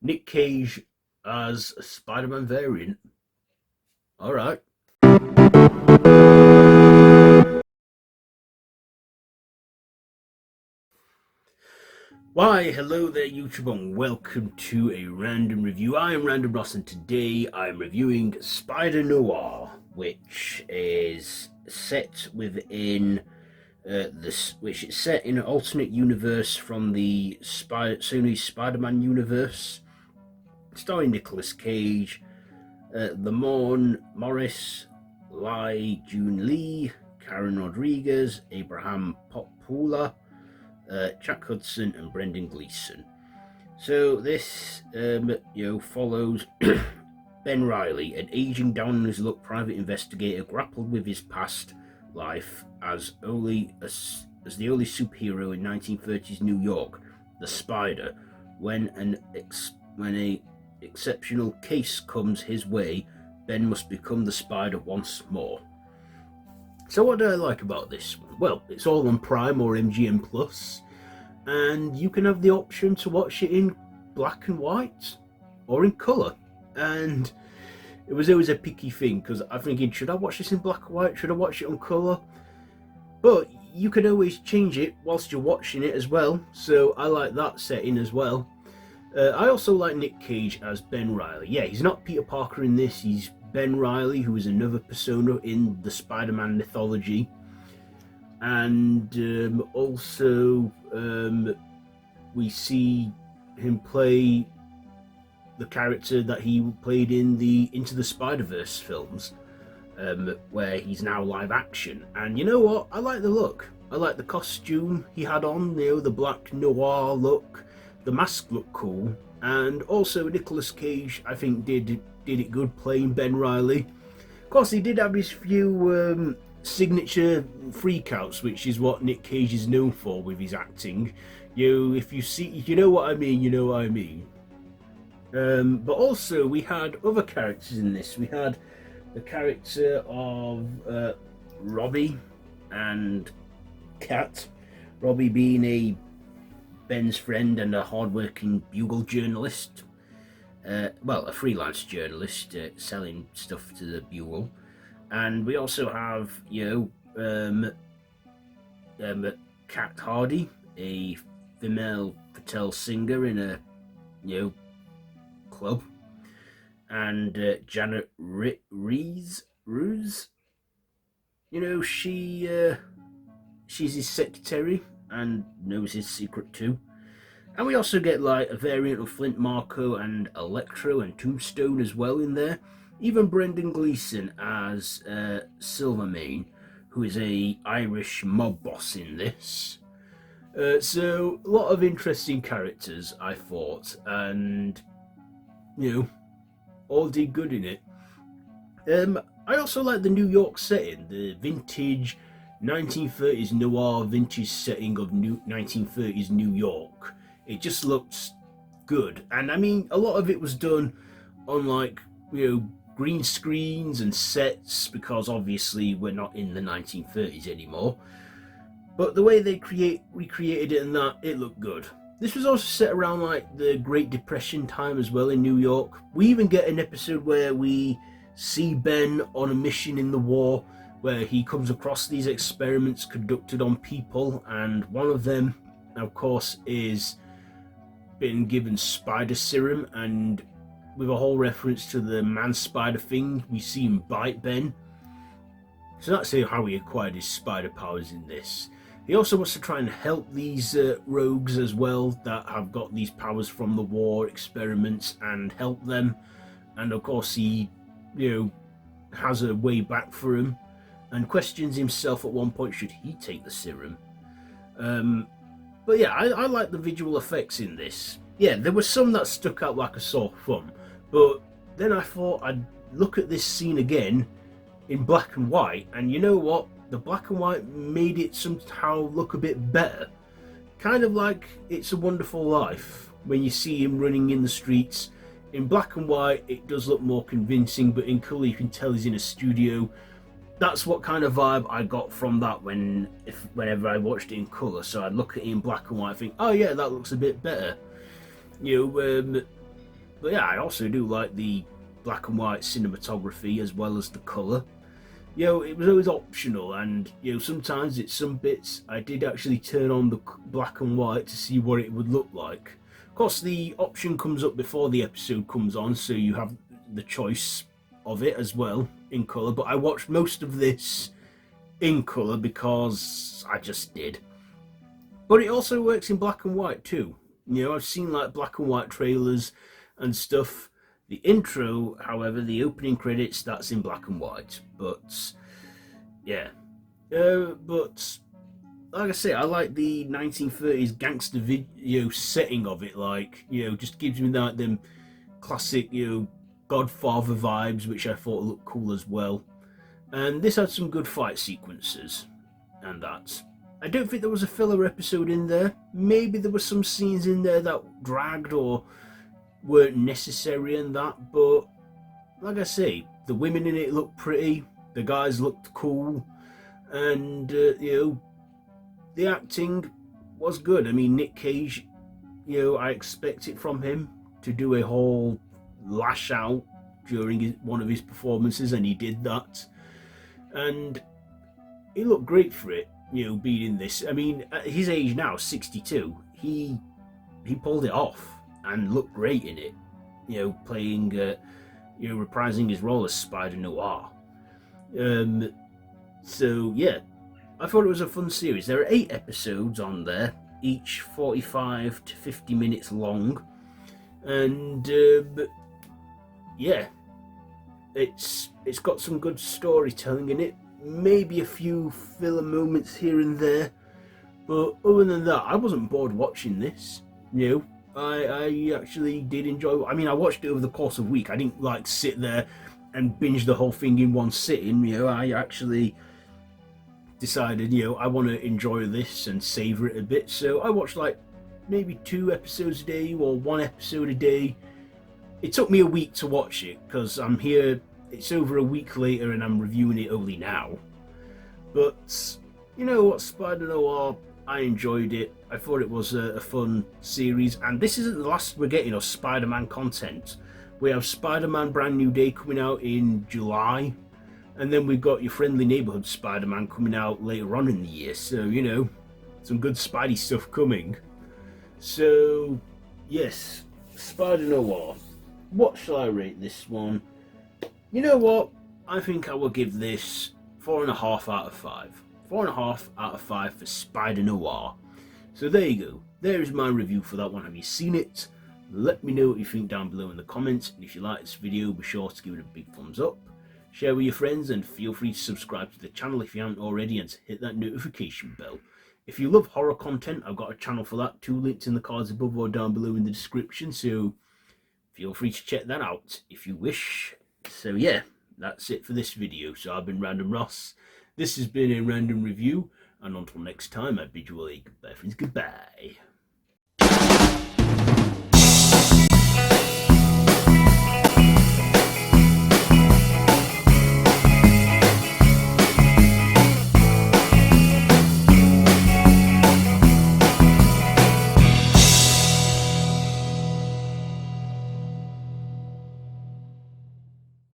Nick Cage as a Spider-Man variant. All right. Why, hello there, YouTube, and welcome to a random review. I am Random Ross, and today I am reviewing Spider-Noir, which is set within which is set in an alternate universe from the Sony Spider-Man universe, starring Nicolas Cage, Lamorne Morris, Lai Jun Lee, Karen Rodriguez, Abraham Popula, Jack Hudson, and Brenden Gleeson. So this, follows Ben Reilly, an aging down on his luck private investigator, grappled with his past life as the only superhero in 1930s New York, the Spider, when a exceptional case comes his way. Ben must become the Spider once more. So what do I like about this one? Well, it's all on Prime or MGM Plus, and you can have the option to watch it in black and white or in colour. And it was always a picky thing, because I'm thinking, should I watch this in black and white? Should I watch it on colour? But you can always change it whilst you're watching it as well, so I like that setting as well. I also like Nick Cage as Ben Reilly. Yeah, he's not Peter Parker in this, he's Ben Reilly, who is another persona in the Spider-Man mythology. And also we see him play the character that he played in the Into the Spider-Verse films, where he's now live action. And you know what? I like the look. I like the costume he had on, the black noir look. The mask looked cool, and also Nicolas Cage, I think, did it good playing Ben Reilly. Of course, he did have his few signature freakouts, which is what Nick Cage is known for with his acting. If you know what I mean, you know what I mean. But also, we had other characters in this. We had the character of Robbie and Kat. Robbie being Ben's friend and a hard-working Bugle journalist. A freelance journalist selling stuff to the Bugle. And we also have, Kat Hardy, a female Patel singer in a, club. And Janet Ruse, she's his secretary and knows his secret too. And we also get like a variant of Flint Marko and Electro and Tombstone as well in there. Even Brenden Gleeson as Silvermane, who is a Irish mob boss in this. So a lot of interesting characters, I thought, and all did good in it. I also like the New York setting, the vintage 1930s noir vintage setting of 1930s New York. It just looks good, and I mean, a lot of it was done on green screens and sets, because obviously we're not in the 1930s anymore. But the way they recreated it and that, it looked good. This was also set around like the Great Depression time as well in New York. We even get an episode where we see Ben on a mission in the war, where he comes across these experiments conducted on people, and one of them, of course, is been given spider serum, and with a whole reference to the man spider thing, we see him bite Ben. So that's how he acquired his spider powers in this. He also wants to try and help these rogues as well that have got these powers from the war experiments, and help them. And of course he, has a way back for him, and questions himself at one point, should he take the serum. But yeah, I like the visual effects in this. Yeah, there were some that stuck out like a sore thumb, but then I thought I'd look at this scene again in black and white, and you know what? The black and white made it somehow look a bit better. Kind of like It's a Wonderful Life, when you see him running in the streets. In black and white, it does look more convincing, but in colour you can tell he's in a studio. That's what kind of vibe I got from that whenever I watched it in colour. So I'd look at it in black and white and think, oh yeah, that looks a bit better. But yeah, I also do like the black and white cinematography as well as the colour. It was always optional, and sometimes it's some bits I did actually turn on the black and white to see what it would look like. Of course, the option comes up before the episode comes on, so you have the choice of it as well in colour. But I watched most of this in colour because I just did. But it also works in black and white too. I've seen like black and white trailers and stuff. The intro, however, the opening credits, that's in black and white. But yeah, but like I say, I like the 1930s gangster video setting of it. Like, just gives me that them classic, Godfather vibes, which I thought looked cool as well. And this had some good fight sequences, and that. I don't think there was a filler episode in there. Maybe there were some scenes in there that dragged or weren't necessary and that, but like I say, the women in it looked pretty, the guys looked cool, and the acting was good. I mean, Nick Cage, I expect it from him to do a whole lash out during one of his performances, and he did that, and he looked great for it. Being in this, I mean, at his age now, 62, he pulled it off and looked great in it. Playing, reprising his role as Spider-Nori. So yeah, I thought it was a fun series. There are 8 episodes on there, each 45 to 50 minutes long, and yeah, it's got some good storytelling in it. Maybe a few filler moments here and there, but other than that, I wasn't bored watching this. I actually did enjoy. I mean, I watched it over the course of a week. I didn't like sit there and binge the whole thing in one sitting. I actually decided, I want to enjoy this and savor it a bit. So I watched like maybe 2 episodes a day or 1 episode a day. It took me a week to watch it because I'm here. It's over a week later and I'm reviewing it only now. But you know what, Spider-Nori, I enjoyed it. I thought it was a fun series, and this isn't the last we're getting of Spider-Man content. We have Spider-Man Brand New Day coming out in July, and then we've got your Friendly Neighborhood Spider-Man coming out later on in the year. So, some good Spidey stuff coming. So, yes, Spider-Nori. What shall I rate this one? You know what? I think I will give this 4.5 out of 5. 4.5 out of 5 for Spider-Nori. So there you go. There is my review for that one. Have you seen it? Let me know what you think down below in the comments. And if you like this video, be sure to give it a big thumbs up. Share with your friends, and feel free to subscribe to the channel if you haven't already, and to hit that notification bell. If you love horror content, I've got a channel for that. 2 links in the cards above or down below in the description. So feel free to check that out if you wish. So yeah, that's it for this video. So I've been Random Ross. This has been a random review, and until next time, I bid you all a goodbye, friends. Goodbye.